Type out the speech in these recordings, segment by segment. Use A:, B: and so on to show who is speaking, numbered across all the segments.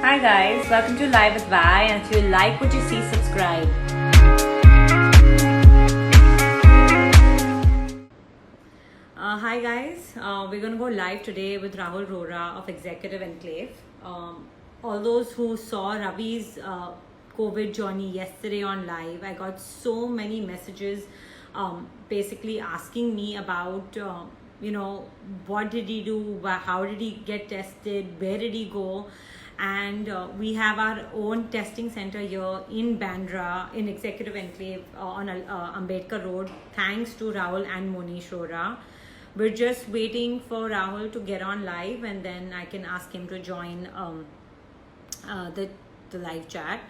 A: Hi guys, welcome to Live with Vi, and if you like what you see, subscribe. Hi guys, we're going to go live today with Rahul Rora of Executive Enclave. All those who saw Ravi's COVID journey yesterday on live, I got so many messages basically asking me about what did he do, how did he get tested, where did he go. And we have our own testing center here in Bandra in Executive Enclave on Ambedkar Road, thanks to Rahul and Monish Rora. We're just waiting for Rahul to get on live, and then I can ask him to join the live chat.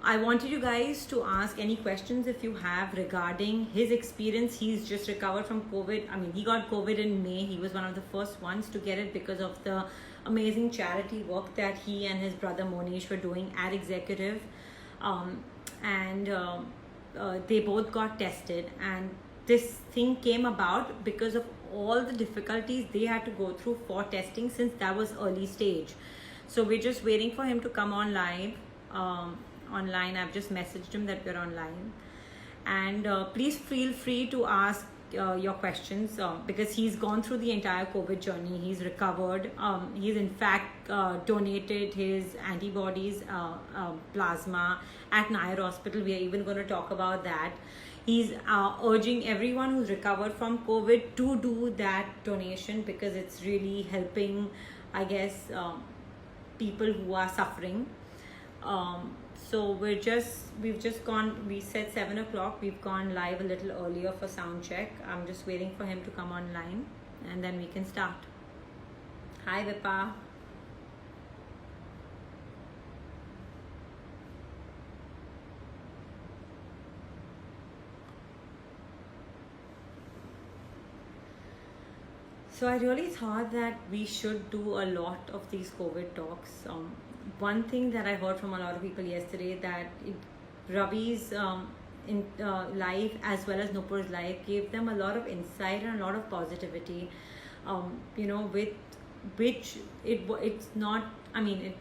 A: I wanted you guys to ask any questions if you have regarding his experience. He's just recovered from COVID. I mean, he got COVID in May. He was one of the first ones to get it because of the amazing charity work that he and his brother Monish were doing at Executive. They both got tested, and this thing came about because of all the difficulties they had to go through for testing, since that was early stage. So we're just waiting for him to come on live. Online, I've just messaged him that we're online, and please feel free to ask your questions because he's gone through the entire COVID journey. He's recovered. He's in fact donated his antibodies plasma at Nair Hospital. We are even going to talk about that. He's urging everyone who's recovered from COVID to do that donation because it's really helping, I guess, people who are suffering. So we said 7 o'clock. We've gone live a little earlier for sound check. I'm just waiting for him to come online, and then we can start. Hi Vipa. So I really thought that we should do a lot of these COVID talks. One thing that I heard from a lot of people yesterday, that Ravi's live as well as Nupur's live gave them a lot of insight and a lot of positivity. With which it's not. I mean,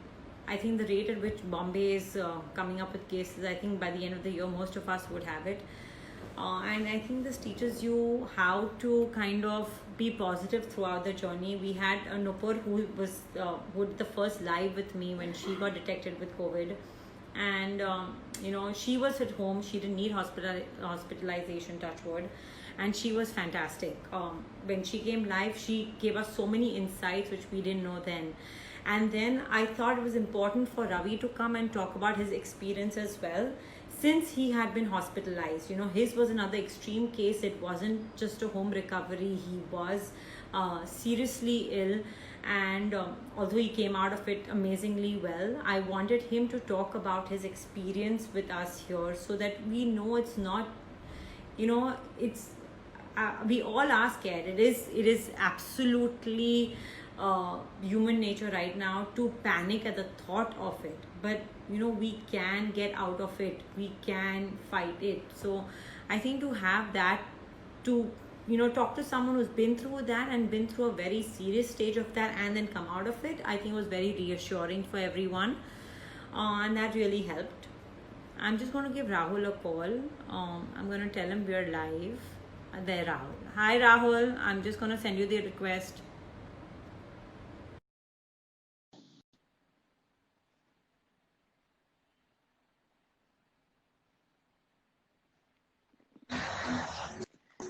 A: I think the rate at which Bombay is coming up with cases, I think by the end of the year most of us would have it. And I think this teaches you how to kind of be positive throughout the journey. We had a Nupur who did the first live with me when she got detected with COVID, and she was at home. She didn't need hospitalization, touch wood, and she was fantastic. When she came live, she gave us so many insights which we didn't know then. And then I thought it was important for Ravi to come and talk about his experience as well, since he had been hospitalized. His was another extreme case. It wasn't just a home recovery. He was seriously ill, and although he came out of it amazingly well, I wanted him to talk about his experience with us here, so that we know it's not, it's we all are scared. It is absolutely human nature right now to panic at the thought of it, but we can get out of it. We can fight it. So I think to have that, to talk to someone who's been through that and been through a very serious stage of that and then come out of it, I think was very reassuring for everyone, and that really helped. I'm just going to give Rahul a call. I'm going to tell him we're live. There, Rahul. Hi Rahul, I'm just going to send you the request.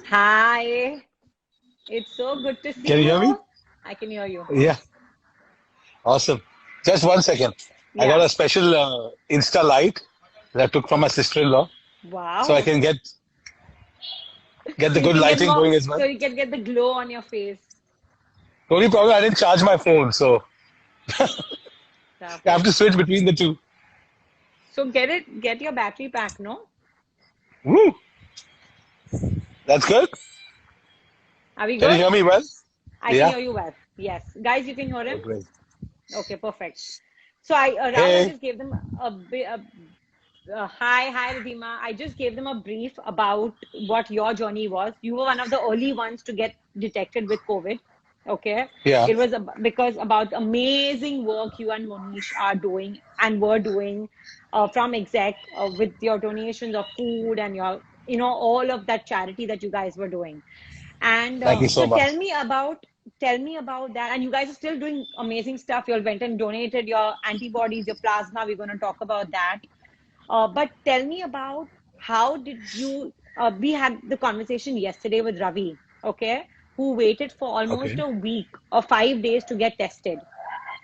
A: Hi, it's so good to see
B: Can you hear me?
A: I can hear you.
B: Yeah, awesome. Just 1 second. I got
A: Yeah.
B: a special Insta light that I took from my sister-in-law, so I
A: Wow.
B: can get
A: So
B: the
A: you
B: good
A: can get
B: lighting
A: more,
B: going as
A: so
B: well.
A: you can get the glow on your face.
B: The only problem, I didn't charge my phone, so I have
A: Rahul.
B: to switch between the two.
A: So get your battery pack, no?
B: Woo! That's good.
A: Are we
B: Can you
A: good?
B: hear me well?
A: I can
B: Yeah.
A: hear you well. Yes. Guys, you can hear
B: Oh,
A: him?
B: great.
A: Okay, perfect. So Rahul, I
B: Hey.
A: just gave them a bit, hi, Ridhima. I just gave them a brief about what your journey was. You were one of the early ones to get detected with COVID.
C: Okay,
B: Yeah.
C: it was because about amazing work you and Monish are doing and were doing from exec with your donations of food and your all of that charity that you guys were doing. And
B: Thank you
C: so
B: so much.
C: tell me about that. And you guys are still doing amazing stuff. You all went and donated your antibodies, your plasma. We're going to talk about that. But tell me about how did you? We had the conversation yesterday with Ravi, okay, who waited for almost
B: Okay.
C: a week or 5 days to get tested.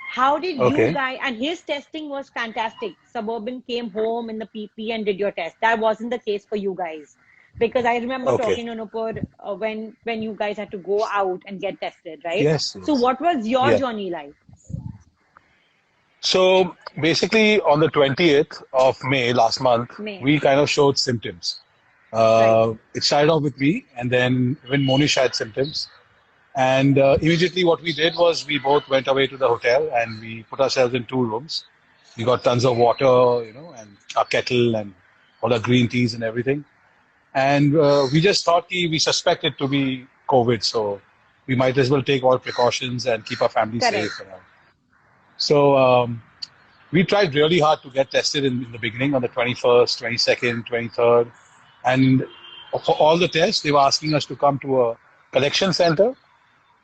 C: How did you
B: Okay.
C: guys? And his testing was fantastic. Suburban came home in the PP and did your test. That wasn't the case for you guys, because I remember
B: Okay.
C: talking to Nupur when you guys had to go out and get tested, right?
B: Yes.
C: So
B: Yes.
C: what was your
B: Yeah.
C: journey like?
B: So basically, on the 20th of May last month,
C: May,
B: we kind of showed symptoms.
C: right?
B: It started off with me, and then when Monish had symptoms, and immediately what we did was we both went away to the hotel and we put ourselves in 2 rooms. We got tons of water, and a kettle and all our green teas and everything. And we just thought we suspected to be COVID, so we might as well take all precautions and keep our family
C: Correct,
B: safe. So we tried really hard to get tested in the beginning on the 21st, 22nd, 23rd. And for all the tests, they were asking us to come to a collection center,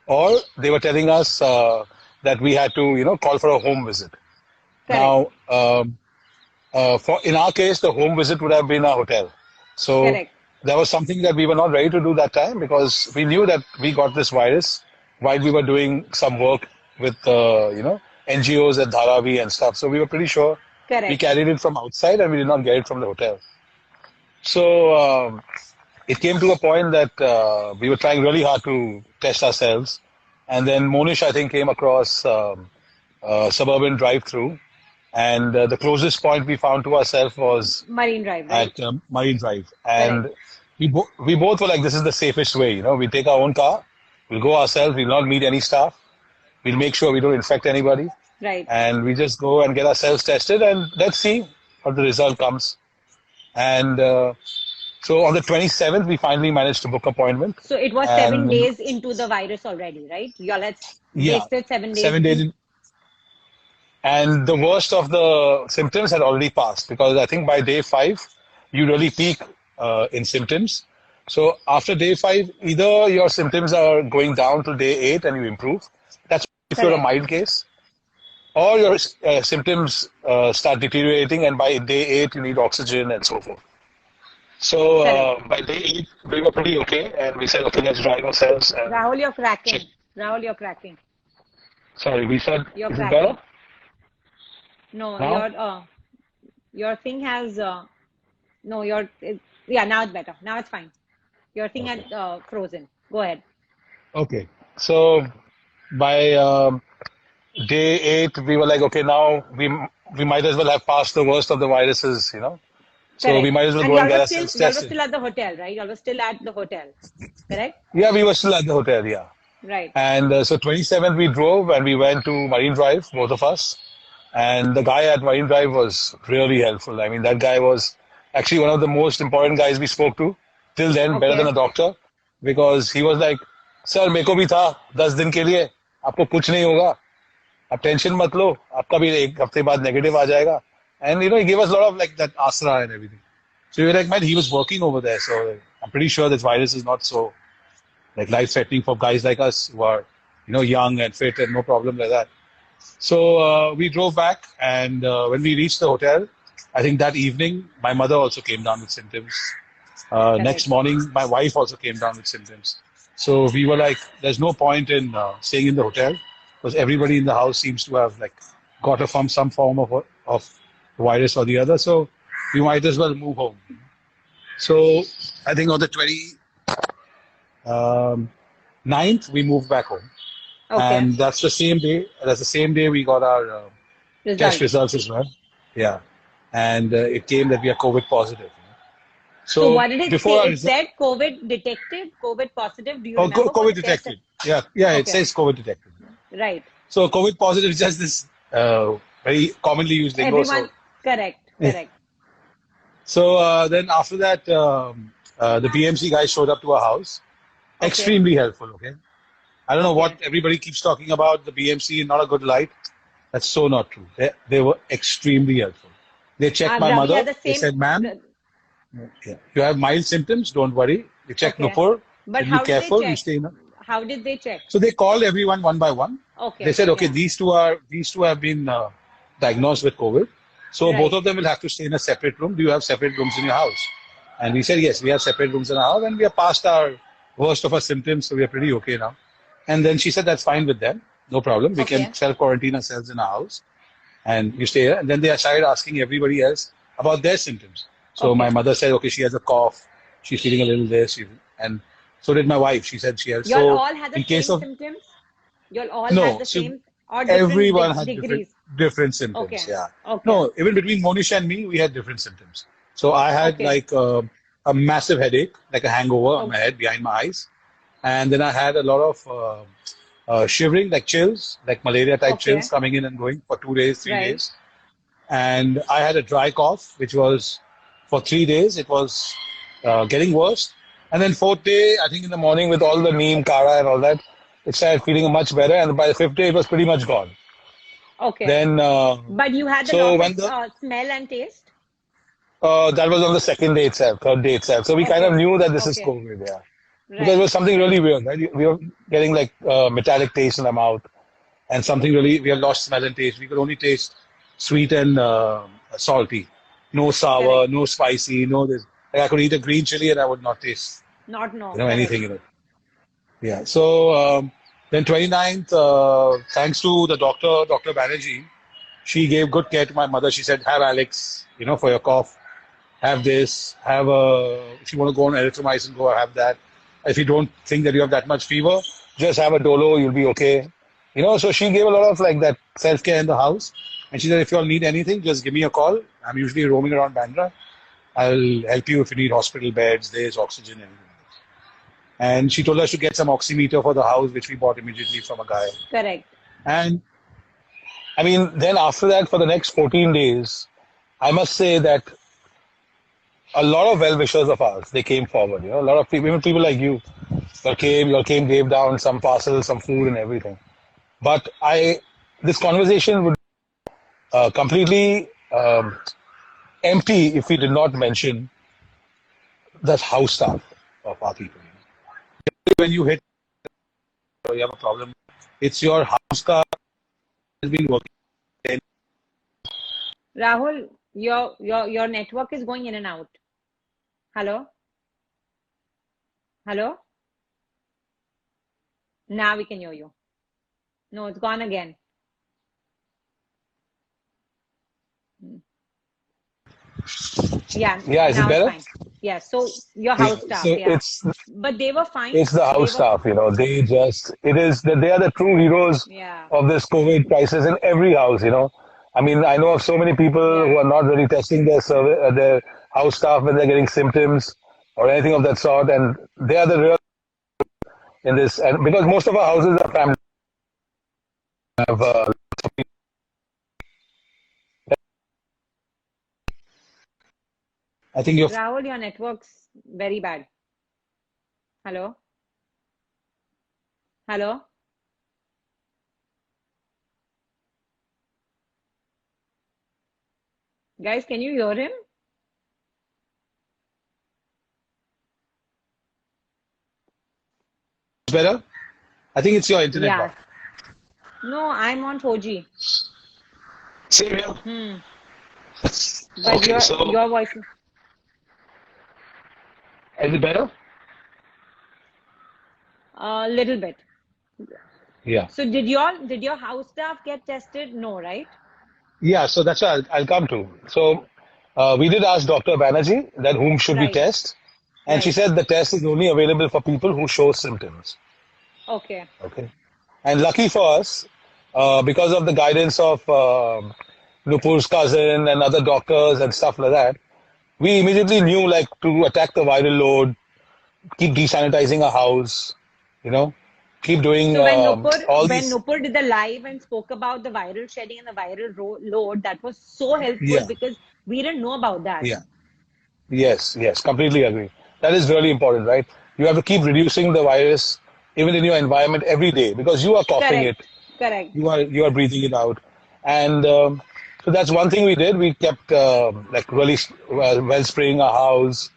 B: or they were telling us that we had to, call for a home visit.
C: correct,
B: Now, for in our case, the home visit would have been a hotel. So
C: correct,
B: that was something that we were not ready to do that time because we knew that we got this virus while we were doing some work with NGOs at Dharavi and stuff. So we were pretty sure we
C: correct.
B: carried it from outside and we did not get it from the hotel. So it came to a point that we were trying really hard to test ourselves, and then Monish, I think, came across suburban drive-through, and the closest point we found to ourselves was
C: Marine Drive, right?
B: at Marine Drive,
C: Correct,
B: and we both were like, this is the safest way. We take our own car, we'll go ourselves, we'll not meet any staff, we'll make sure we don't infect anybody,
C: right.
B: and we just go and get ourselves tested, and let's see what the result comes. And so on the 27th, we finally managed to book appointment,
C: So it was 7 days
B: and
C: into the virus already, right? Y'all had
B: yeah,
C: wasted 7 days.
B: 7 days. And the worst of the symptoms had already passed because I think by day 5, you really peak in symptoms. So after day 5, either your symptoms are going down to day 8 and you improve. That's if you're a
C: Correct,
B: mild case. Or your symptoms start deteriorating, and by day 8, you need oxygen and so forth. So
C: correct.
B: by day 8, we were pretty okay, and we said, okay, let's drive ourselves and
C: Rahul, you're
B: check.
C: cracking. Rahul, you're cracking.
B: Sorry, we said,
C: You're
B: is it better
C: cracking. No,
B: now?
C: your thing has no, yeah, now it's better. Now it's fine. Your thing
B: Okay.
C: had frozen. Go ahead.
B: Okay. So by day 8, we were like, okay, now we might as well have passed the worst of the viruses. So we
C: Correct.
B: might as well
C: And
B: go and get ourselves
C: y'all were
B: tested.
C: still at the hotel, right? Y'all were still at the hotel. Correct?
B: Yeah, we were still at the hotel, yeah.
C: Right.
B: And so 27th, we drove and we went to Marine Drive, both of us. And the guy at Marine Drive was really helpful. I mean, that guy was actually one of the most important guys we spoke to till then, better than
C: Okay.
B: a doctor, because he was like, "Sir, मेरे को भी था 10 दिन के लिए, आपको कुछ नहीं होगा, आप टेंशन मत लो, आपका भी 1 हफ्ते बाद नेगेटिव आ जाएगा." And he gave us a lot of like that asra and everything. So we were like, man, he was working over there, so I'm pretty sure this virus is not so like life-threatening for guys like us who are, young and fit and no problem like that. So we drove back, and when we reached the hotel, I think that evening my mother also came down with symptoms. Next
C: Correct.
B: morning, my wife also came down with symptoms. So we were like, "There's no point in staying in the hotel because everybody in the house seems to have like got it from some form of virus or the other. So we might as well move home." So I think on the 29th, we moved back home.
C: Okay.
B: And that's the same day. That's the same day we got our test
C: Results.
B: results as well. Yeah, and it came that we are COVID positive.
C: So
B: So
C: what did it
B: before
C: say?
B: our
C: It said COVID detected, COVID positive. Do you
B: oh,
C: remember what
B: COVID
C: the test said?
B: detected. Yeah, yeah, it
C: Okay.
B: says COVID detected.
C: Right.
B: So COVID positive is just this very commonly used lingo.
C: Everyone, correct,
B: Yeah.
C: correct.
B: So then after that, the BMC guys showed up to our house.
C: Okay.
B: Extremely helpful. Okay. I don't know
C: Okay.
B: what everybody keeps talking about, the BMC, not a good light. That's so not true. They were extremely helpful. They checked my
C: Ravi
B: mother.
C: had the
B: They
C: same.
B: said, ma'am, yeah, you have mild symptoms, don't worry. They checked
C: Okay.
B: Nupur.
C: But
B: Said, be
C: how did they
B: careful, you
C: check?
B: stay in.
C: How did they check?
B: So they called everyone one by one. They
C: Okay.
B: said, okay,
C: Yeah.
B: these two have been diagnosed with COVID. So both
C: Right.
B: of them will have to stay in a separate room. Do you have separate rooms in your house? And we said, yes, we have separate rooms in our house, and we are past our worst of our symptoms, so we are pretty okay now. And then she said, that's fine with them, no problem. We can
C: Okay.
B: self quarantine ourselves in our house, and you stay here. And then they started asking everybody else about their symptoms. So my
C: Okay.
B: mother said, okay, she has a cough, she's feeling a little this, and so did my wife. She said she has.
C: Y'all
B: So
C: all had the
B: in case
C: same
B: of
C: symptoms? Y'all all had
B: no,
C: the
B: so
C: same or different
B: everyone had
C: degrees?
B: different symptoms.
C: Okay.
B: Yeah.
C: Okay.
B: No, even between Monish and me, we had different symptoms. So I had
C: Okay.
B: like a massive headache, like a hangover on my
C: Okay.
B: head behind my eyes, and then I had a lot of shivering, like chills, like malaria type chills
C: Okay.
B: coming in and going for 2 days, three
C: Right.
B: days, and I had a dry cough, which was for 3 days. It was getting worse, and then fourth day, I think in the morning with all the neem, kara, and all that, it started feeling much better, and by the fifth day, it was pretty much gone.
C: Okay.
B: Then,
C: But you had the
B: so
C: loss of
B: when the
C: smell and taste?
B: that was on the second day itself, third day itself. So we kind of
C: Okay.
B: knew that this is
C: Okay.
B: COVID, yeah. Because it
C: Right.
B: was something really
C: Right.
B: weird, right? We were getting like metallic taste in our mouth, and something really, we had lost smell and taste. We could only taste sweet and salty. No
C: Correct.
B: sour, no spicy, no this. Like I could eat a green chili and I would not taste,
C: Not no.
B: anything
C: Correct.
B: in it. Yeah. So then 29th, thanks to the doctor, Dr. Banerjee, she gave good care to my mother. She said, have Alex, for your cough. Have this, if you want to go on erythromycin, go have that. If you don't think that you have that much fever, just have a Dolo, you'll be okay. So she gave a lot of like that self-care in the house. And she said, if you all need anything, just give me a call. I'm usually roaming around Bandra. I'll help you if you need hospital beds, there's oxygen, everything. And she told us to get some oximeter for the house, which we bought immediately from a guy.
C: Correct.
B: And I mean, then after that, for the next 14 days, I must say that a lot of well-wishers of ours, they came forward. A lot of people, even people like you, gave down some parcels, some food, and everything. But this conversation would completely empty if we did not mention the house staff of our people. When you hit, you have a problem. It's your house staff has been working.
C: Rahul, your network is going in and out. Hello? Hello? Now we can hear you. No, it's gone again. Yeah,
B: Yeah, is it
C: now it's
B: better?
C: fine. Yeah, so your house staff,
B: So
C: yeah. But they were fine.
B: it's the
C: They
B: house
C: were,
B: staff. They are the true heroes
C: yeah,
B: of this COVID crisis in every house. I mean, I know of so many people who
C: yeah.
B: are not really testing their house staff when they're getting symptoms or anything of that sort, and they are the real in this. And because most of our houses are family, have, I think you're
C: Rahul, your network's very bad. Hello? Hello? Guys, can you hear him?
B: better. I think it's your internet.
C: Yeah. No, I'm on 4G.
B: Same here.
C: Hmm. But
B: Okay, so
C: your voice,
B: is it better?
C: a little bit.
B: Yeah.
C: So did your house staff get tested? No, right?
B: Yeah, so that's what I'll come to. So we did ask Dr. Banerjee that whom should we
C: Right,
B: test, and she
C: right.
B: said the test is only available for people who show symptoms.
C: Okay.
B: Okay, and lucky for us, because of the guidance of Nupur's cousin and other doctors and stuff like that, we immediately knew like to attack the viral load, keep desanitizing our house, you know, keep doing
C: So
B: all
C: when
B: these.
C: Nupur did the live and spoke about the viral shedding and the viral load, that was so helpful
B: Yeah,
C: because we didn't know about that.
B: yeah. Yes, completely agree. That is really important, right? You have to keep reducing the virus even in your environment every day, because you are coughing it,
C: Correct. Correct.
B: you are breathing it out, and so that's one thing we did. We kept like really well spraying our house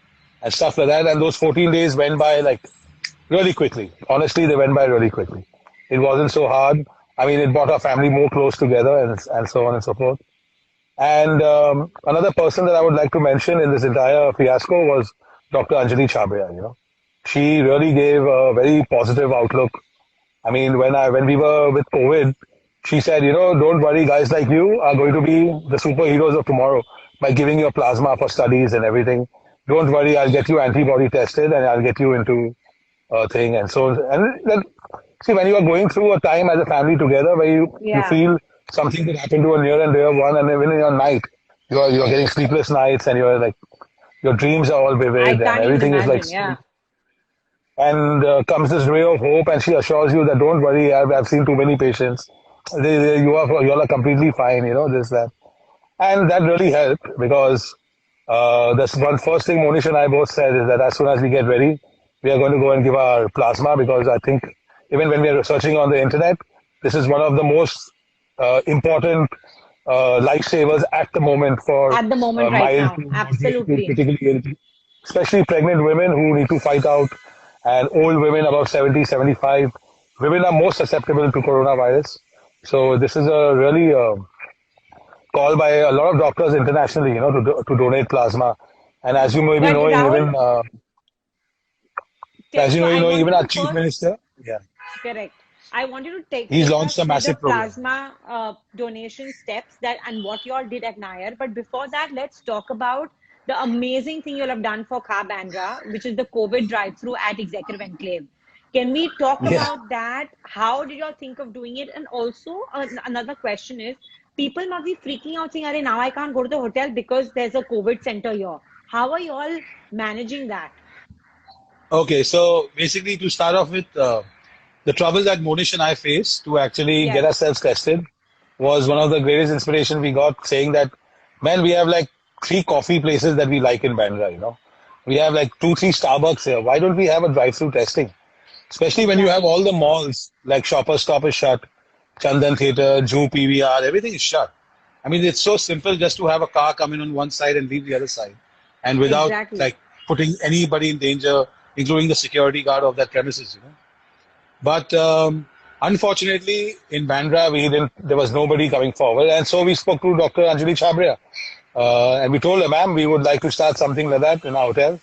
B: and stuff like that, and those 14 days went by like really quickly. Honestly, they went by really quickly. It wasn't so hard. I mean, it brought our family more close together, and so on and so forth. And another person that I would like to mention in this entire fiasco was Dr. Anjali Chabria. She really gave a very positive outlook. I mean, when we were with COVID, she said, don't worry, guys like you are going to be the superheroes of tomorrow by giving your plasma for studies and everything. Don't worry, I'll get you antibody tested and I'll get you into a thing and so and then, see, when you are going through a time as a family together where you
C: Yeah.
B: feel something could happen to a near and dear one, and even in your night, you're getting sleepless nights and you're like your dreams are all
C: I
B: vivid and
C: can't even
B: everything is like
C: imagine. Yeah.
B: and comes this ray of hope, and she assures you that don't worry, I've seen too many patients. You all are completely fine, this that, and that really helped because that's one first thing Monish and I both said is that as soon as we get ready, we are going to go and give our plasma, because I think even when we are researching on the internet, this is one of the most important lifesavers at the moment for
C: At the moment, right
B: mild
C: now.
B: to moderate to
C: Absolutely.
B: critically ill, especially pregnant women who need to fight out, and old women above 70, 75. Women are most susceptible to coronavirus. So this is a really call by a lot of doctors internationally, to donate plasma. And as you may be
C: But
B: knowing,
C: Rahul, so I want
B: even
C: you
B: our
C: to
B: chief
C: first,
B: minister, yeah,
C: correct. I want you to
B: he's
C: take
B: launched
C: us
B: a
C: through the
B: massive program.
C: plasma donation steps that and what you all did at Nair. But before that, let's talk about the amazing thing you'll have done for Ka Bandra, which is the COVID drive-through at Executive Enclave. Can we talk
B: Yeah.
C: about that? How did you all think of doing it? And also, another question is, people must be freaking out saying, "Arey, now I can't go to the hotel because there's a COVID center here." How are you all managing that?
B: Okay, so basically, to start off with, the trouble that Monish and I faced to actually get
C: Yes,
B: ourselves tested was one of the greatest inspiration we got, saying that, man, we have like 3 coffee places that we like in Bandra. We have like 2, 3 Starbucks here. Why don't we have a drive-through testing? Especially when you have
C: exactly.
B: all the malls, like Shoppers Stop is shut, Chandan Theatre, Jew PVR, everything is shut. I mean, it's so simple just to have a car come in on one side and leave the other side, and without
C: Exactly.
B: like putting anybody in danger, including the security guard of that premises. But unfortunately, in Bandra, we didn't. There was nobody coming forward, and so we spoke to Dr. Anjali Chabria, and we told her, "Ma'am, we would like to start something like that in our hotel."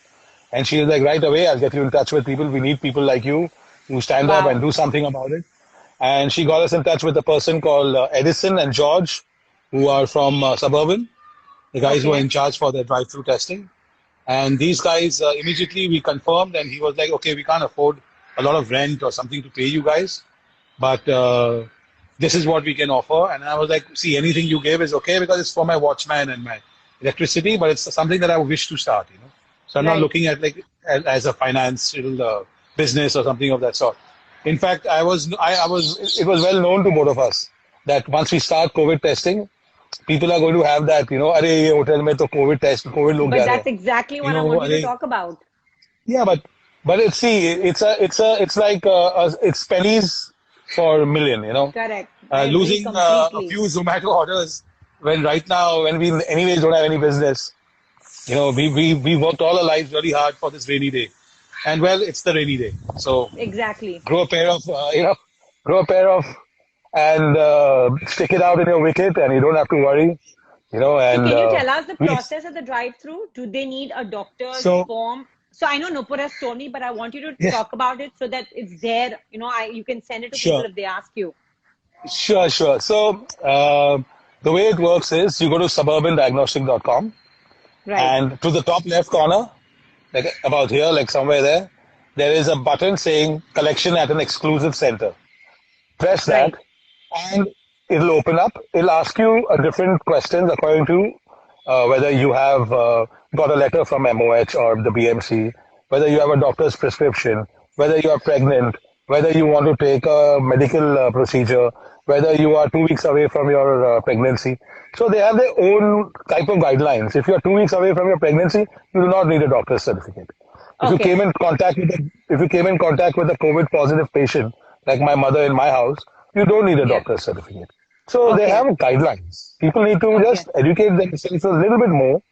B: And she was like, "Right away, I'll get you in touch with people. We need people like you who stand up and
C: Wow.
B: do something about it." And she got us in touch with a person called Edison and George, who are from Suburban, the guys who are in
C: Okay.
B: charge for the drive-through testing. And these guys, immediately we confirmed, and he was like, "Okay, we can't afford a lot of rent or something to pay you guys, but this is what we can offer." And I was like, "See, anything you give is okay, because it's for my watchman and my electricity, but it's something that I wish to start. So I'm not
C: Right.
B: looking at like as a financial business or something of that sort." In fact, it was well known to both of us that once we start COVID testing, people are going to have that, अरे ये hotel में तो COVID test, COVID लोग
C: But
B: जा रहे
C: that's
B: हैं.
C: exactly
B: You
C: what I
B: know,
C: want you to
B: अरे
C: talk about.
B: yeah, but it's like it's pennies for a million.
C: Correct. I agree
B: Losing a
C: completely.
B: few Zomato orders when right now when we anyways don't have any business. We worked all our lives really hard for this rainy day, and well, it's the rainy day. So
C: Exactly.
B: grow a pair of grow a pair of and stick it out in your wicket, and you don't have to worry.
C: So
B: And
C: can you tell us the
B: we
C: process at the drive-through? Do they need a doctor's
B: so
C: form? So I know Nupur has told me, but I want you to
B: yeah,
C: talk about it so that it's there. You can send it to people
B: sure.
C: if they ask you.
B: Sure. So the way it works is you go to suburbandiagnostic.com,
C: Right.
B: and to the top left corner, like about here, like somewhere there is a button saying collection at an exclusive center. Press that,
C: Right.
B: and it'll open up. It'll ask you a different questions according to whether you have got a letter from MOH or the BMC, whether you have a doctor's prescription, whether you are pregnant, whether you want to take a medical procedure, whether you are 2 weeks away from your pregnancy. So they have their own type of guidelines. If you are 2 weeks away from your pregnancy, you do not need a doctor's certificate. If you
C: Okay.
B: came in contact with if you came in contact with a COVID positive patient, like my mother in my house, you don't need a
C: Yeah.
B: doctor's certificate. So they have
C: Okay.
B: guidelines. People need to
C: Okay.
B: just educate themselves a little bit more.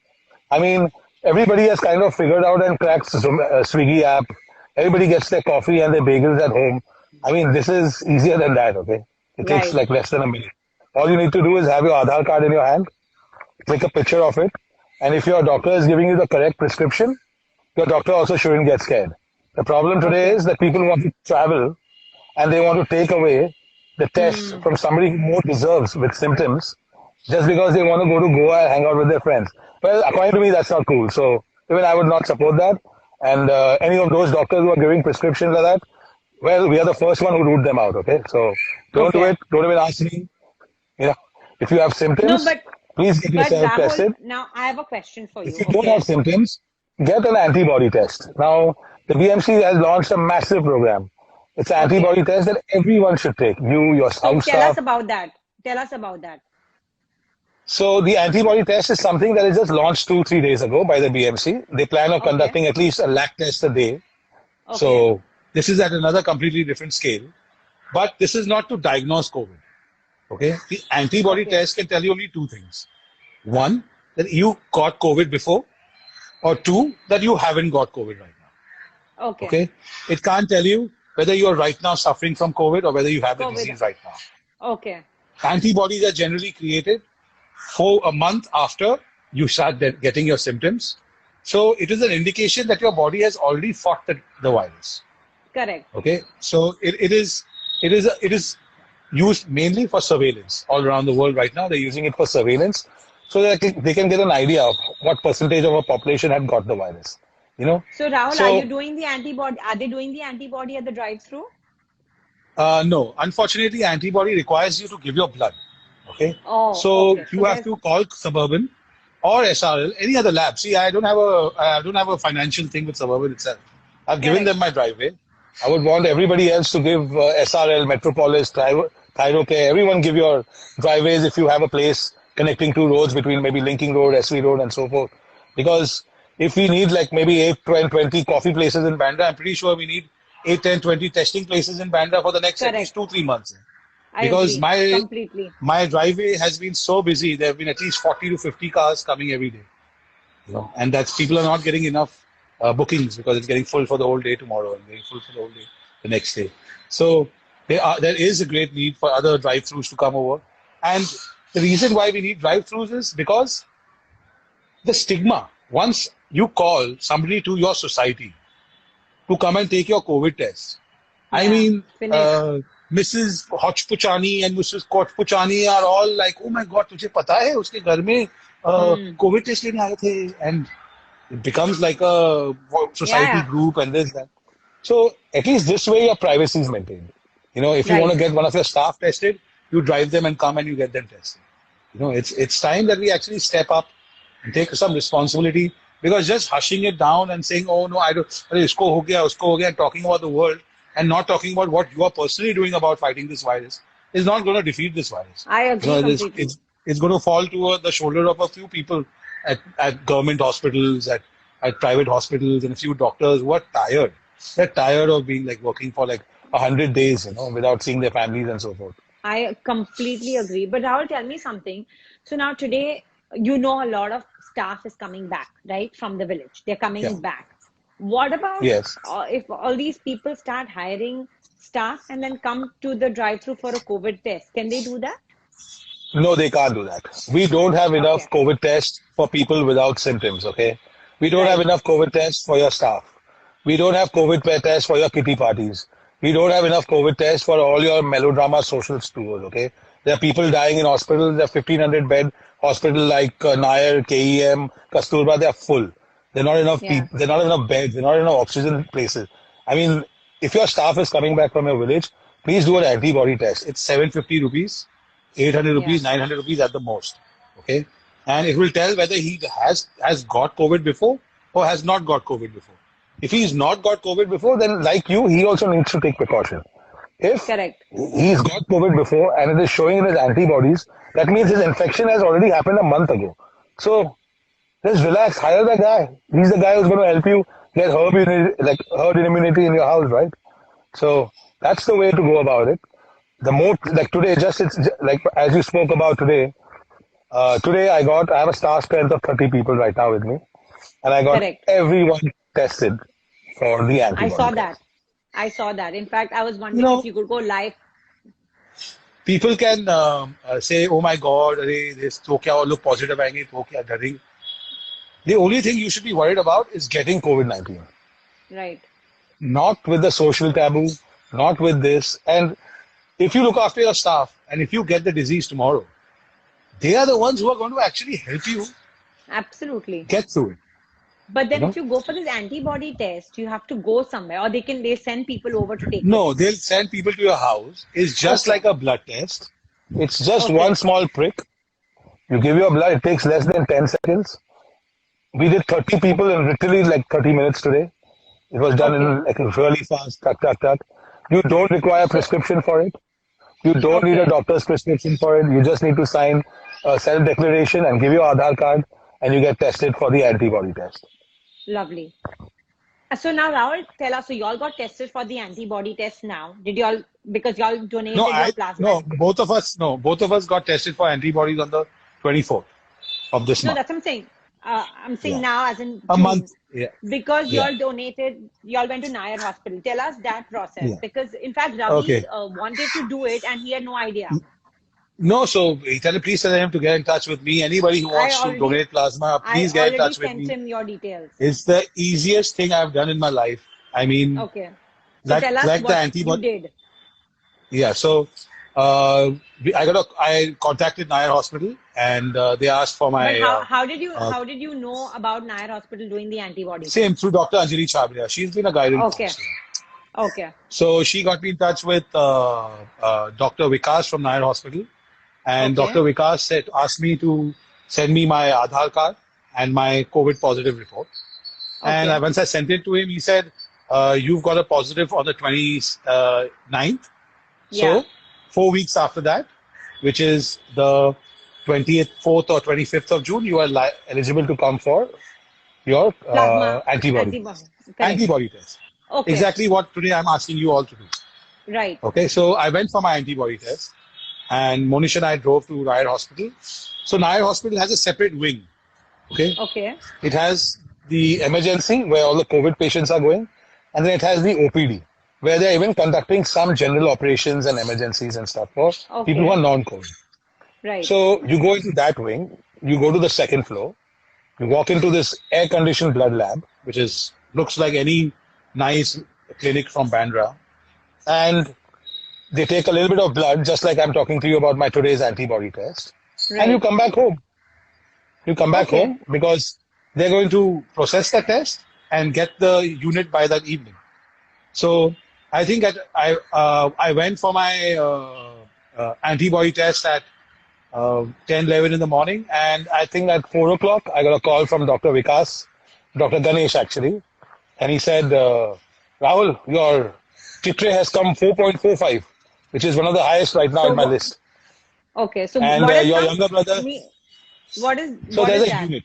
B: I mean, everybody has kind of figured out and cracked Swiggy app. Everybody gets their coffee and their bagels at home. I mean, this is easier than that, okay? It takes
C: Right.
B: like less than a minute. All you need to do is have your Aadhaar card in your hand, take a picture of it, and if your doctor is giving you the correct prescription, your doctor also shouldn't get scared. The problem today
C: Okay.
B: is that people want to travel and they want to take away the test
C: Hmm.
B: from somebody who more deserves with symptoms just because they want to go to Goa and hang out with their friends. Well, according to me, that's not cool. So even I would not support that. And any of those doctors who are giving prescriptions like that, well, we are the first one who root them out. Okay, so don't do
C: Okay.
B: it. Don't even ask me. You know, if you have
C: No,
B: symptoms, please get
C: but
B: yourself
C: Rahul,
B: tested.
C: now I have a question for
B: If
C: you.
B: you don't have
C: Okay.
B: symptoms, get an antibody test. Now, the BMC has launched a massive program. It's an
C: Okay.
B: antibody test that everyone should take. You, your
C: So
B: house
C: tell us
B: staff.
C: about that. Tell us about that.
B: So the antibody test is something that is just launched 2 3 days ago by the BMC. They plan on
C: Okay.
B: conducting at least a lakh tests a day.
C: Okay.
B: So this is at another completely different scale. But this is not to diagnose COVID. Okay, the antibody
C: Okay.
B: test can tell you only two things: one, that you got COVID before, or two, that you haven't got COVID right now.
C: Okay.
B: Okay, it can't tell you whether you are right now suffering from COVID or whether you have the
C: COVID.
B: disease right now.
C: Okay.
B: Antibodies are generally created for a month after you start getting your symptoms. So it is an indication that your body has already fought the virus.
C: Correct.
B: Okay, so it is used mainly for surveillance all around the world right now. They're using it for surveillance so that they can get an idea of what percentage of a population had got the virus. You know,
C: So Rahul, are you
B: so
C: doing the antibody? Are they doing the antibody at the drive-through?
B: no, unfortunately, antibody requires you to give your blood. Okay,
C: Oh,
B: so
C: okay. So
B: you have
C: there's
B: to call Suburban or SRL, any other lab. See, I don't have a financial thing with Suburban itself. I've given
C: correct.
B: them my driveway. I would want everybody else to give SRL, Metropolis, Thyrocare, everyone give your driveways if you have a place connecting two roads between maybe Linking Road, SV Road, and so forth. Because if we need like maybe 8, 12, 20 coffee places in Bandra, I'm pretty sure we need 8, 10, 20 testing places in Bandra for the next at least
C: Correct.
B: 2, 3 months.
C: I
B: Because
C: agree
B: my
C: completely.
B: my driveway has been so busy. There have been at least 40 to 50 cars coming every day. And that's people are not getting enough bookings because it's getting full for the whole day tomorrow and getting full for the whole day the next day. So there is a great need for other drive-throughs to come over. And the reason why we need drive-throughs is because the stigma. Once you call somebody to your society to come and take your COVID test, I
C: Yeah.
B: mean,
C: Finished.
B: Mrs. Hodgpuchani and Mrs. Kochpuchani are all like, oh my God, तुझे पता है उसके घर में
C: Hmm.
B: COVID test लेने आए थे, and it becomes like a
C: Yeah,
B: society
C: yeah.
B: group and this that. So at least this way your privacy is maintained. You know, if you want
C: Right.
B: to get one of your staff tested, you drive them and come and you get them tested. You know, it's time that we actually step up and take some responsibility, because just hushing it down and saying, oh no, I don't, अरे इसको हो गया, उसको हो गया, and talking about the world and not talking about what you are personally doing about fighting this virus is not going to defeat this virus.
C: I
B: You
C: agree
B: know,
C: completely.
B: it's going to fall to the shoulder of a few people at government hospitals, at private hospitals, and a few doctors who are tired. They're tired of being like working for like 100 days, without seeing their families and so forth.
C: I completely agree. But Rahul, tell me something. So now today, you know, a lot of staff is coming back, right, from the village. They're
B: Yeah.
C: coming back. What about
B: Yes.
C: if all these people start hiring staff and then come to the drive-through for a COVID test? Can they do that?
B: No, they can't do that. We don't have enough
C: Okay.
B: COVID tests for people without symptoms, okay? We don't have
C: Right.
B: enough COVID tests for your staff. We don't have COVID tests for your kitty parties. We don't have enough COVID tests for all your melodrama social tours, okay? There are people dying in hospitals. There are 1,500 bed hospital like Nair, KEM, Kasturba. They are full. There are not enough
C: Yeah.
B: people. There are not enough beds. There are not enough oxygen places. I mean, if your staff is coming back from your village, please do an antibody test. It's 750 rupees. 800
C: Yeah.
B: rupees, 900 rupees at the most. Okay. And it will tell whether he has got COVID before or has not got COVID before. If he's not got COVID before, then like you, he also needs to take precaution. If
C: Correct.
B: he's got COVID before and it is showing in his antibodies, that means his infection has already happened a month ago. So just relax, hire the guy. He's the guy who's going to help you get herd immunity in your house, right? So that's the way to go about it. The more like today, like as you spoke about today. Today I have a star strength of 30 people right now with me, and I got
C: Correct.
B: everyone tested for the
C: I saw
B: antibody
C: that.
B: test.
C: I saw that. In fact, I was
B: You
C: wondering if
B: know,
C: you could go live.
B: people can say, "Oh my God, अरे, this तो क्या और लोग positive आएंगे तो क्या डरेंगे?" The only thing you should be worried about is getting COVID-19,
C: Right.
B: not with the social taboo, not with this. And if you look after your staff, and if you get the disease tomorrow, they are the ones who are going to actually help you
C: Absolutely.
B: get through it.
C: But
B: You
C: then if
B: know.
C: you go for this antibody test, you have to go somewhere, or they send people over to take it.
B: No, they'll send people to your house. It's just
C: Okay.
B: like a blood test. It's just one
C: Okay.
B: small prick. You give your blood, it takes less than 10 seconds. We did 30 people in literally like 30 minutes today. It was done
C: Okay.
B: in like really fast, tuck, tuck, tuck. You don't require a
C: So,
B: prescription for it. You don't need a
C: okay.
B: doctor's prescription for it. You just need to sign a self-declaration and give your Aadhaar card, and you get tested for the antibody test.
C: Lovely. So now, Rahul, tell us. So y'all got tested for the antibody test now. Did y'all, because y'all
B: No,
C: donated your plasma?
B: both of us got tested for antibodies on the 24th of this
C: No,
B: month.
C: that's what I'm saying. I'm saying
B: Yeah.
C: now, as in
B: A
C: June,
B: month. Yeah.
C: because
B: Yeah.
C: y'all donated, y'all went to Nair Hospital. Tell us that process.
B: Yeah.
C: Because in fact,
B: Okay.
C: Ravi wanted to do it and he had no idea.
B: No, so please tell him to get in touch with me. Anybody who
C: I
B: wants to
C: already,
B: donate plasma,
C: I
B: please get in
C: already
B: touch with
C: sent
B: me.
C: him your details.
B: It's the easiest thing I've done in my life. I mean,
C: Okay. So tell us
B: like the
C: what you
B: antibody.
C: did.
B: Yeah. So I contacted Nair Hospital, and they asked for
C: But
B: my uh,
C: how did you know about Nair Hospital doing the antibody
B: same
C: test?
B: through Dr. Anjali Chabria. She's been a guiding
C: Okay.
B: force.
C: Okay.
B: So she got me in touch with Dr. Vikas from Nair Hospital, and
C: Okay.
B: Dr. Vikas asked me to send me my Aadhaar card and my COVID positive report. And
C: Okay.
B: once I sent it to him, he said, "You've got a positive on the 29th.
C: Yeah.
B: So 4 weeks after that, which is the 24th or 25th of June, you are eligible to come for your
C: Plasma
B: antibody
C: antibody. Correct.
B: antibody test.
C: Okay.
B: Exactly what today I'm asking you all to do.
C: Right.
B: Okay, so I went for my antibody test, and Monish and I drove to Nair Hospital. So Nair Hospital has a separate wing. Okay,
C: Okay.
B: it has the emergency where all the COVID patients are going, and then it has the OPD where they're even conducting some general operations and emergencies and stuff for people who
C: Okay.
B: are non-COVID.
C: Right.
B: So you go into that wing, you go to the second floor, you walk into this air-conditioned blood lab, which is looks like any nice clinic from Bandra, and they take a little bit of blood, just like I'm talking to you about my today's antibody test, and you
C: Right.
B: come back home. You come back
C: Okay.
B: home because they're going to process the test and get the unit by that evening. So I think I went for my antibody test at 10:11 in the morning, and I think at 4 o'clock I got a call from Dr. Vikas, Dr. Ganesh actually, and he said, "Rahul, your titre has come 4.45, which is one of the highest right now
C: So
B: in my
C: what?
B: list.
C: Okay. So
B: And
C: what has
B: your
C: come?
B: younger brother,
C: Me.
B: so
C: What
B: there's
C: is
B: a
C: that?
B: unit.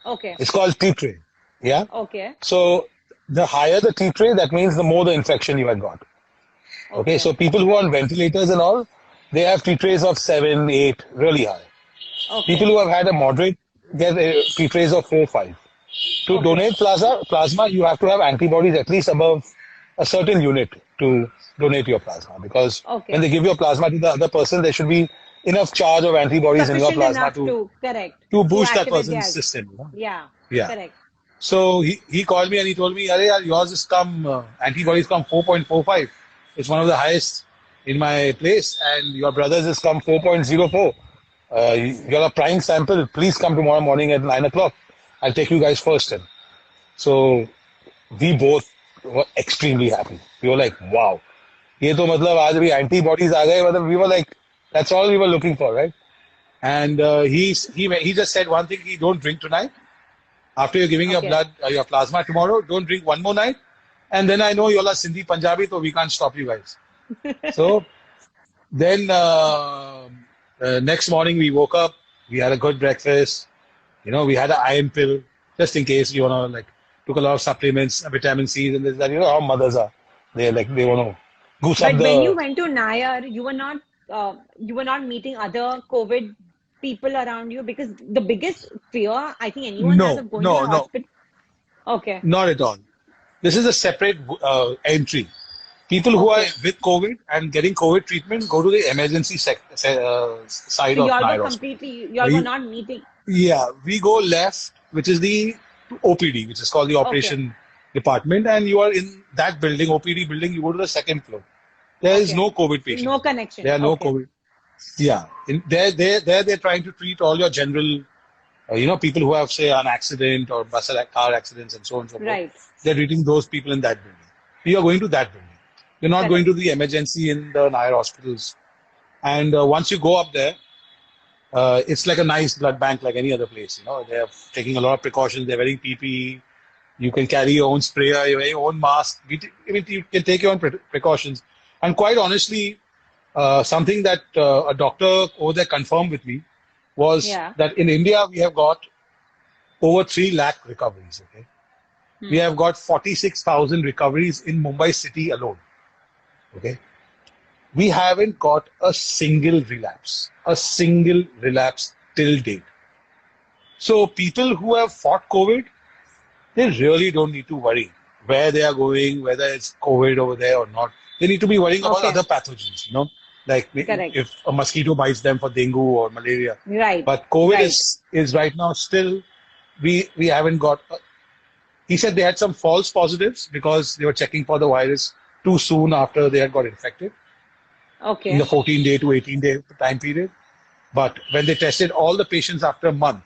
C: Okay.
B: It's called titre. Yeah.
C: Okay.
B: So the higher the titre, that means the more the infection you had got. Okay.
C: Okay.
B: So people who are on ventilators and all, they have titres of 7, 8, really high. People
C: Okay.
B: who have had a moderate get titres of 4, 5. To
C: Okay.
B: donate plasma, you have to have antibodies at least above a certain unit to donate your plasma. Because when
C: Okay.
B: they give your plasma to the other person, there should be enough charge of antibodies in your
C: Sufficient
B: plasma
C: enough to correct
B: to
C: to
B: boost that
C: activate
B: person's
C: theirs.
B: system. You know?
C: Yeah.
B: Yeah.
C: Correct.
B: So he called me and he told me, "Arey yaar, yours has come, antibodies come 4.45. It's one of the highest in my place, and your brother's has come 4.04. You're a prime sample. Please come tomorrow morning at 9 o'clock. I'll take you guys first in." So we both were extremely happy. We were like, wow. ये तो मतलब आज भी antibodies आ गए मतलब we were like that's all we were looking for, right? And he just said one thing: he don't drink tonight. After you're giving your
C: Okay.
B: blood, your plasma tomorrow, don't drink one more night. And then I know you're all Sindhi Punjabi, so we can't stop you guys. So then next morning we woke up, we had a good breakfast. You know, we had an iron pill just in case you wanna like took a lot of supplements, vitamin C, and this, that. You know how mothers are. They want to goose up
C: But when you
B: the.
C: went to Nair, you were not meeting other COVID people around you, because the biggest fear I think anyone has
B: No,
C: of going to
B: no,
C: the
B: no,
C: hospital. Okay,
B: not at all. This is a separate entry. People who are
C: okay.
B: with COVID and getting COVID treatment go to the emergency side
C: So
B: of
C: y'all were
B: Nair Hospital.
C: completely,
B: Uh,
C: y'all were
B: you-
C: not meeting.
B: Yeah, we go left, which is the OPD, which is called the
C: Okay,
B: operation department, and you are in that building, OPD building. You go to the second floor. There is
C: okay.
B: no COVID
C: So no
B: patients there.
C: connection.
B: There are no
C: Okay,
B: COVID. Yeah, they're trying to treat all your general, people who have say an accident or car accidents and so on and so forth.
C: right.
B: They're treating those people in that building. You are going to that building. You're not going
C: Correct.
B: to the emergency in the Nair hospitals. And once you go up there, it's like a nice blood bank like any other place. They're taking a lot of precautions. They're wearing PPE. You can carry your own sprayer, your own mask. You can take your own precautions. And quite honestly, something that a doctor over there confirmed with me was
C: Yeah.
B: that in India we have got over 3 lakh recoveries. Okay, we
C: Hmm.
B: have got 46,000 recoveries in Mumbai city alone. Okay, we haven't got a single relapse till date. So people who have fought COVID, they really don't need to worry where they are going, whether it's COVID over there or not. They need to be worrying about
C: Okay,
B: other pathogens, like
C: correct.
B: if a mosquito bites them for dengue or malaria.
C: Right,
B: But COVID
C: right.
B: is right now still, we haven't got. He said they had some false positives because they were checking for the virus too soon after they had got infected in the
C: Okay.
B: 14-day to 18-day time period. But when they tested all the patients after a month,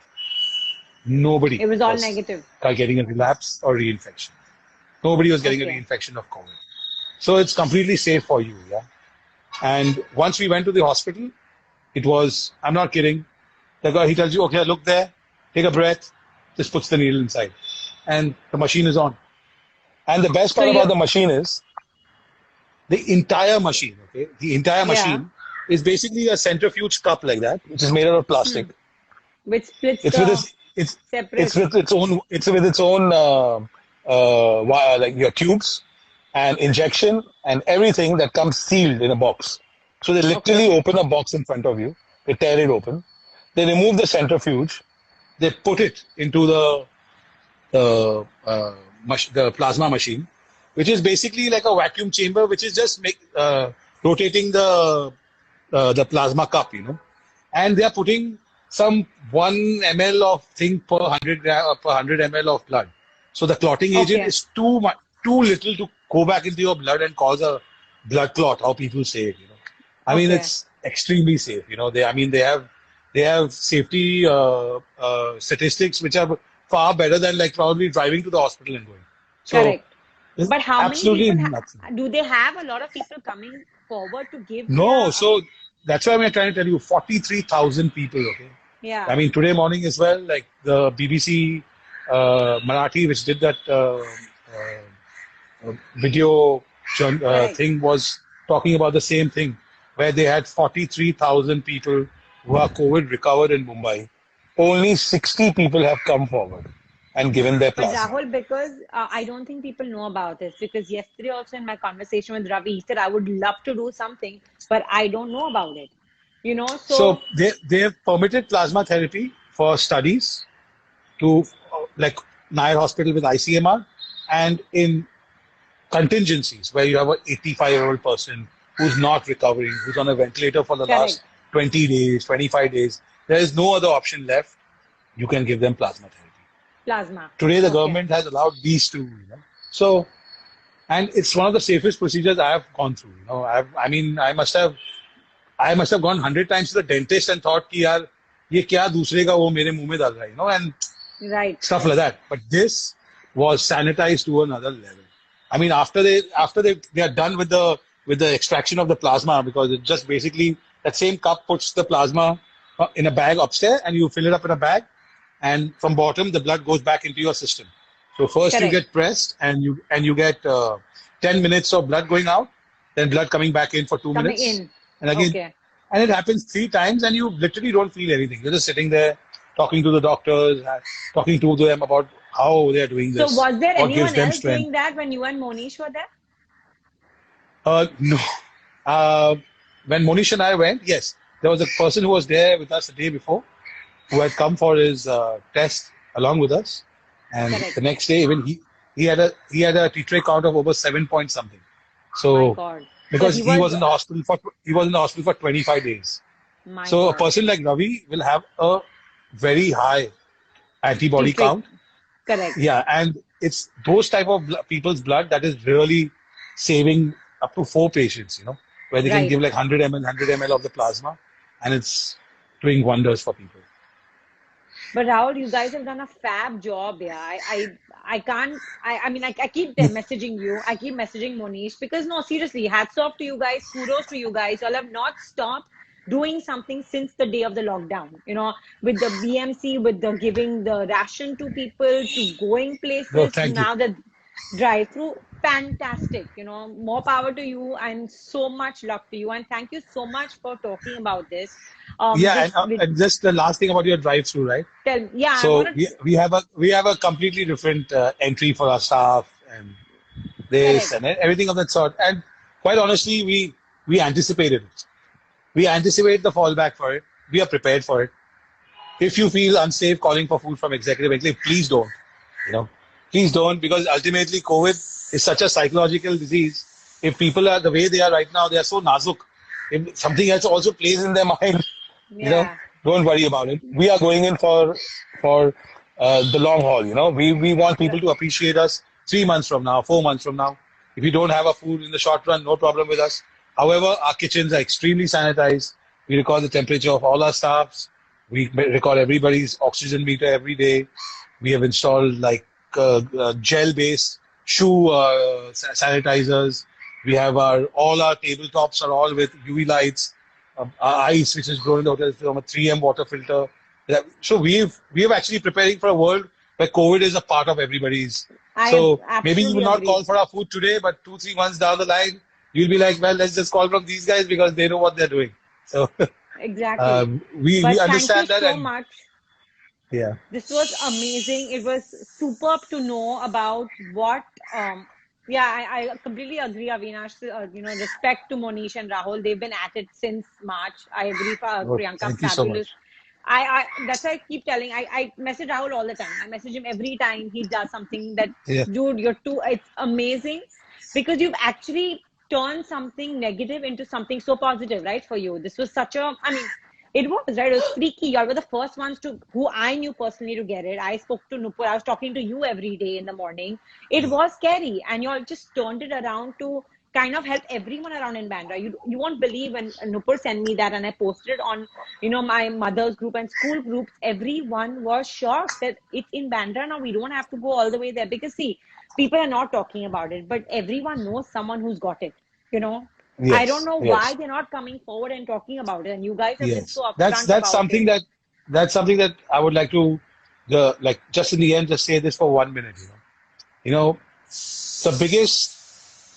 B: nobody
C: It was all
B: was
C: negative.
B: getting a relapse or reinfection. Nobody was getting a
C: Okay.
B: reinfection of COVID. So it's completely safe for you. Yeah. And once we went to the hospital, it was, I'm not kidding. The guy, he tells you, okay, look there, take a breath, just puts the needle inside. And the machine is on. And the best
C: So
B: part
C: you,
B: about the machine is the entire machine, okay? The entire
C: yeah,
B: machine is basically a centrifuge cup like that, which is made out of plastic.
C: hmm, which splits
B: It's with
C: the
B: its it's
C: separate.
B: with its own like your tubes and injection and everything that comes sealed in a box. So they literally
C: Okay,
B: open a box in front of you. They tear it open. They remove the centrifuge. They put it into the plasma machine, which is basically like a vacuum chamber, which is just rotating the plasma cup, and they are putting some 1 ml of thing per 100 ml of blood. So the clotting agent
C: okay,
B: is too little to go back into your blood and cause a blood clot. How people say it. I mean,
C: okay.
B: it's extremely safe. They have safety statistics which are far better than like probably driving to the hospital and going. So
C: Correct.
B: there's
C: But how many
B: absolutely
C: people
B: nothing.
C: do they have a lot of people coming forward to give their
B: No, so that's why I'm trying to tell you 43,000 people. Okay, I
C: yeah,
B: mean today morning as well, like the BBC Marathi, which did that video
C: correct.
B: thing, was talking about the same thing, where they had 43,000 people who are COVID recovered in Mumbai. Only 60 people have come forward and given their
C: But
B: plasma.
C: Rahul, because I don't think people know about this, because yesterday also in my conversation with Ravi, he said I would love to do something, but I don't know about it.
B: So
C: So
B: they have permitted plasma therapy for studies to like Nair Hospital with ICMR, and in contingencies where you have an 85-year-old person who's not recovering, who's on a ventilator for the last
C: correct,
B: 20 days, 25 days, there is no other option left. You can give them plasma therapy.
C: plasma.
B: Today, the
C: Okay.
B: government has allowed these two. So, and it's one of the safest procedures I have gone through. I mean, I must have gone 100 times to the dentist and thought कि यार ये क्या दूसरे का वो मेरे मुंह में डाल रहा है, and
C: Right.
B: stuff like that. But this was sanitized to another level. I mean, after they are done with the extraction of the plasma, because it just basically that same cup puts the plasma in a bag upstairs, and you fill it up in a bag, and from bottom the blood goes back into your system. So first you
C: Correct.
B: get pressed, and you get 10 minutes of blood going out, then blood coming back in for 2
C: Coming
B: minutes,
C: in.
B: and again,
C: Okay.
B: and it happens 3 times, and you literally don't feel anything. You're just sitting there talking to the doctors, talking to them about how they are doing
C: So
B: this,
C: was there
B: what gives
C: anyone
B: them
C: else
B: strength.
C: doing that when you and Monish were there?
B: No. Uh, when Monish and I went, yes, there was a person who was there with us the day before who had come for his test along with us, and
C: Correct.
B: the next day even he had a T-tray count of over 7 point something.
C: My
B: So
C: God. So
B: because
C: he
B: he
C: was,
B: was in the hospital for 25 days.
C: my
B: So a
C: God.
B: person like Ravi will have a very high antibody
C: T-tray.
B: count.
C: Correct.
B: Yeah, and it's those type of people's blood that is really saving up to 4 patients, where they can
C: Right.
B: give like 100 ml, 100 ml of the plasma, and it's doing wonders for people.
C: But Rahul, you guys have done a fab job. Yeah, I can't. I mean, I keep messaging you. I keep messaging Monish because no, seriously, hats off to you guys. Kudos to you guys. Y'all have not stopped doing something since the day of the lockdown. With the BMC, with the giving the ration to people, to going
B: No,
C: places.
B: thank you.
C: Now the drive through, fantastic. More power to you and so much love to you. And thank you so much for talking about this.
B: Yeah,
C: This with
B: and just the last thing about your drive-through, right?
C: tell yeah, I
B: So
C: want to.
B: we have a completely different entry for our staff and this
C: Correct.
B: and everything of that sort. And quite honestly, we anticipated it. We anticipate the fallback for it. We are prepared for it. If you feel unsafe calling for food from executive enclave, please don't. You know, please don't, because ultimately COVID is such a psychological disease. If people are the way they are right now, they are so nazuk. If something else also plays in their mind, you know,
C: Yeah.
B: don't worry about it. We are going in for the long haul. We want people to appreciate us 3 months from now, 4 months from now. If you don't have a food in the short run, no problem with us. However, our kitchens are extremely sanitized. We record the temperature of all our staffs. We record everybody's oxygen meter every day. We have installed like gel-based shoe sanitizers. We have all our tabletops are all with UV lights. Our ice, which is grown in the hotel, from a 3M water filter. So we've actually preparing for a world where COVID is a part of everybody's.
C: I
B: So maybe you
C: absolutely
B: will not
C: agree.
B: call for our food today, but 2-3 months down the line, you'll be like, well, let's just call from these guys because they know what they're doing. So
C: Exactly.
B: we
C: But thank you
B: understand that,
C: so
B: and
C: much.
B: yeah,
C: This was amazing. It was superb to know about what. Yeah, I completely agree, Avinash. Respect to Monish and Rahul. They've been at it since March. I agree,
B: oh,
C: Priyanka,
B: thank you so
C: fabulous.
B: much.
C: I that's why I keep telling. I message Rahul all the time. I message him every time he does something that,
B: Yeah,
C: dude, you're too. It's amazing because you've actually turned something negative into something so positive, right? For you, this was such a. I mean, it was right. It was freaky. Y'all were the first ones who I knew personally to get it. I spoke to Nupur. I was talking to you every day in the morning. It was scary, and y'all just turned it around to kind of help everyone around in Bandra. You won't believe when Nupur sent me that, and I posted it on my mother's group and school groups. Everyone was shocked that it's in Bandra now. We don't have to go all the way there because see, people are not talking about it, but everyone knows someone who's got it. You know. I don't
B: yes,
C: know why
B: yes,
C: they're not coming forward and talking about it. And you guys have been so
B: yes. That's
C: upfront
B: that's
C: about
B: something
C: it.
B: that I would like to like just in the end just say this for 1 minute. You know, the biggest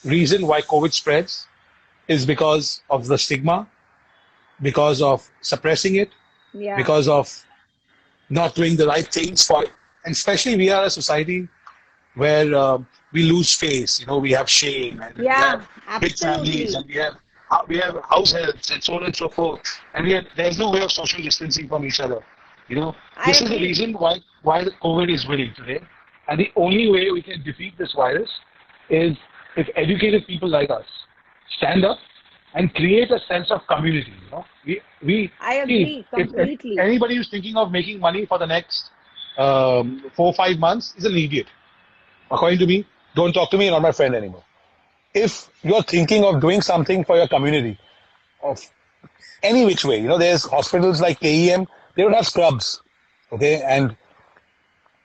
B: reason why COVID spreads is because of the stigma, because of suppressing it,
C: Yeah.
B: because of not doing the right things for it. And especially we are a society where we lose face. We have shame, and we
C: Yeah,
B: have big families,
C: absolutely.
B: and we have house helps and so on and so forth. And there's no way of social distancing from each other.
C: I
B: This is the
C: agree.
B: reason why the COVID is winning today. And the only way we can defeat this virus is if educated people like us stand up and create a sense of community. We
C: I
B: see
C: agree
B: if
C: completely.
B: anybody who's thinking of making money for the next 4 or 5 months is an idiot. According to me, don't talk to me, you're not my friend anymore. If you're thinking of doing something for your community, of any which way, there's hospitals like KEM, they don't have scrubs, okay? And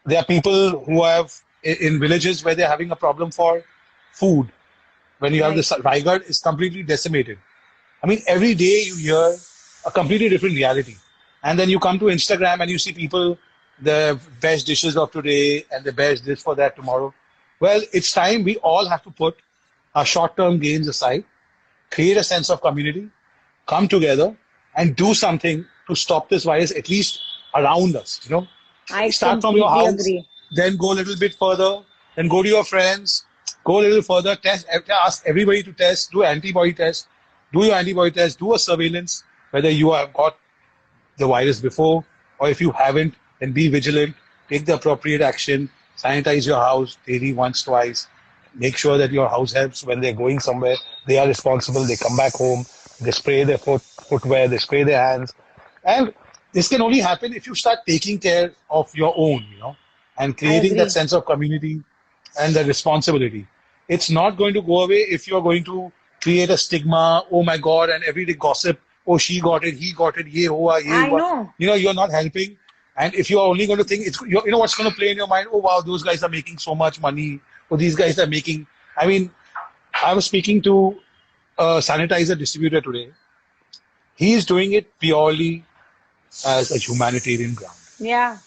B: there are people who have, in villages where they're having a problem for food. When you have
C: Right.
B: this, Raigad is completely decimated. I mean, every day you hear a completely different reality. And then you come to Instagram and you see people, the best dishes of today and the best this for that tomorrow. Well, it's time we all have to put our short-term gains aside, create a sense of community, come together and do something to stop this virus, at least around us.
C: I
B: Start from your
C: completely
B: house,
C: agree.
B: then go a little bit further, then go to your friends, go a little further, test, ask everybody to test, do antibody test, do your antibody test, do a surveillance, whether you have got the virus before or if you haven't, then be vigilant, take the appropriate action, sanitize your house daily once, twice, make sure that your house helps when they're going somewhere, they are responsible, they come back home, they spray their footwear, they spray their hands. And this can only happen if you start taking care of your own, and creating that
C: agree.
B: sense of community and the responsibility. It's not going to go away if you're going to create a stigma, oh my God, and everyday gossip, oh, she got it, he got it, ye hua, ye
C: I
B: hua.
C: know.
B: You're not helping. And if you're only going to think, what's going to play in your mind? Oh, wow, those guys are making so much money. Or these guys are making, I mean, I was speaking to a sanitizer distributor today. He is doing it purely as a humanitarian ground.
C: Yeah.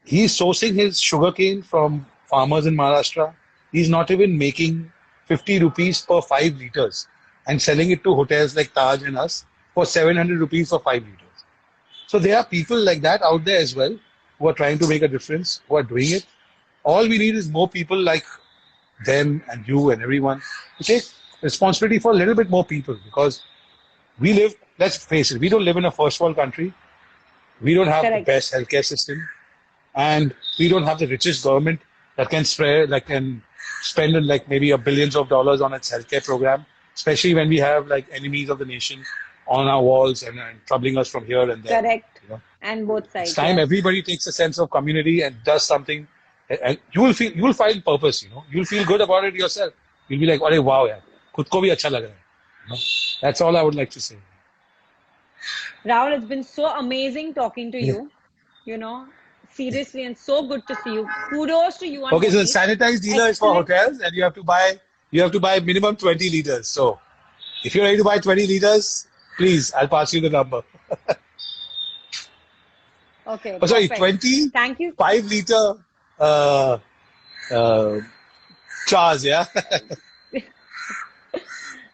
B: He's sourcing his sugarcane from farmers in Maharashtra. He's not even making 50 rupees per 5 liters and selling it to hotels like Taj and us for 700 rupees for 5 liters. So there are people like that out there as well who are trying to make a difference, who are doing it. All we need is more people like them and you and everyone to take responsibility for a little bit more people, because we live, let's face it, we don't live in a first world country. We don't have
C: Correct.
B: the best healthcare system, and we don't have the richest government that can spend like maybe billions of dollars on its healthcare program, especially when we have like enemies of the nation on our walls and troubling us from here and there.
C: Correct. And both sides.
B: It's time
C: yeah.
B: everybody takes a sense of community and does something, and you will find purpose. You'll feel good about it yourself. You'll be like, "Arey wow, yaar, khud ko bhi acha lag raha hai." That's all I would like to say.
C: Rahul, it's been so amazing talking to you. Seriously, and so good to see you. Kudos to you. On
B: Okay, so the
C: Money.
B: sanitized dealer is for
C: Excellent.
B: hotels, and you have to buy minimum 20 liters. So if you're ready to buy 20 liters, please, I'll pass you the number.
C: Okay.
B: Oh, sorry,
C: perfect.
B: 20
C: Thank you.
B: 5-liter jars, yeah.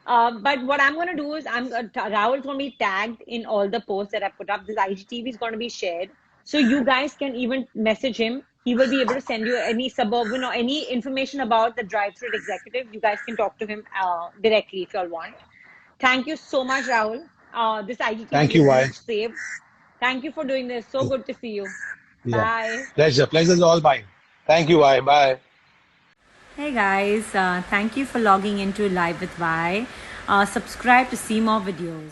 C: But what I'm going to do is Rahul's going to be tagged in all the posts that I put up. This IGTV is going to be shared. So you guys can even message him. He will be able to send you any Suburban or any information about the drive-thru executive. You guys can talk to him directly if you all want. Thank you so much, Rahul. This IGTV
B: Thank you,
C: is
B: Wai.
C: saved. Thank you for doing this. So good to see you.
B: Yeah.
C: Bye.
B: Pleasure's all mine. Thank you, Wai. Bye.
A: Hey guys, thank you for logging into Live with Vi. Subscribe to see more videos.